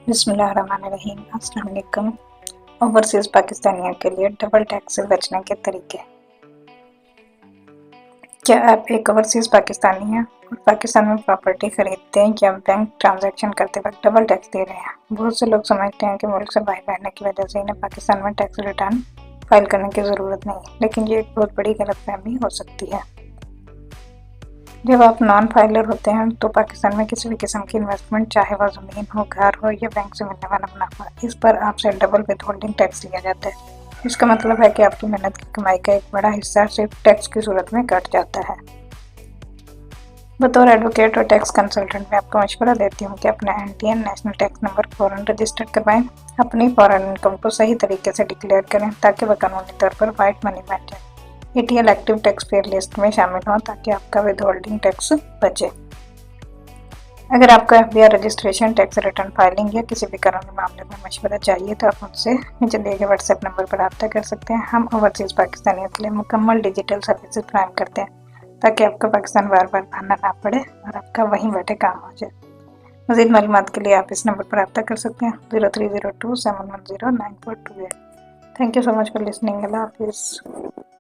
बिस्मिल्लाहिर्रहमानिर्रहीम। अस्सलाम वालेकुम। ओवरसीज पाकिस्तानियों के लिए डबल टैक्स से बचने के तरीके। क्या आप एक ओवरसीज पाकिस्तानी हैं और पाकिस्तान में प्रॉपर्टी खरीदते हैं या बैंक ट्रांजैक्शन करते वक्त डबल टैक्स दे रहे हैं? बहुत से लोग समझते हैं कि मुल्क से बाहर रहने की वजह से इन्हें पाकिस्तान में टैक्स रिटर्न फाइल करने की ज़रूरत नहीं, लेकिन ये एक बहुत बड़ी गलतफहमी हो सकती है। जब आप नॉन फाइलर होते हैं तो पाकिस्तान में किसी भी किस्म की इन्वेस्टमेंट, चाहे वह ज़मीन हो, घर हो या बैंक से मिलने वाला मुनाफा, इस पर आपसे डबल विथहोल्डिंग टैक्स लिया जाता है। इसका मतलब है कि आपकी मेहनत की कमाई का एक बड़ा हिस्सा सिर्फ टैक्स की सूरत में कट जाता है। बतौर एडवोकेट और टैक्स कंसल्टेंट मैं आपको मशवरा देती हूँ कि अपना NTN नेशनल टैक्स नंबर फ़ौरन रजिस्टर करवाएं। अपनी फॉरेन इनकम को सही तरीके से डिक्लेयर करें ताकि वह कानूनी तौर पर वाइट मनी बन जाए, ATL active tax payer list में शामिल हो ताकि आपका विथहोल्डिंग टैक्स बचे। अगर आपको FBI registration, tax return filing या किसी भी कानूनी मामले में मशवरा चाहिए तो आप मुझसे नीचे दिए गए WhatsApp नंबर पर रब्ता कर सकते हैं। हम ओवरसीज़ पाकिस्तानियों के लिए मुकम्मल डिजिटल सर्विसेज फ्राहम करते हैं ताकि आपको पाकिस्तान बार बार भागना ना पड़े और आपका वहीं बैठे काम हो जाए। मज़ीद मालूमात के लिए आप इस नंबर पर रब्ता कर सकते हैं 0302 710 9428। Thank you so much for listening. Allah हाफिज़।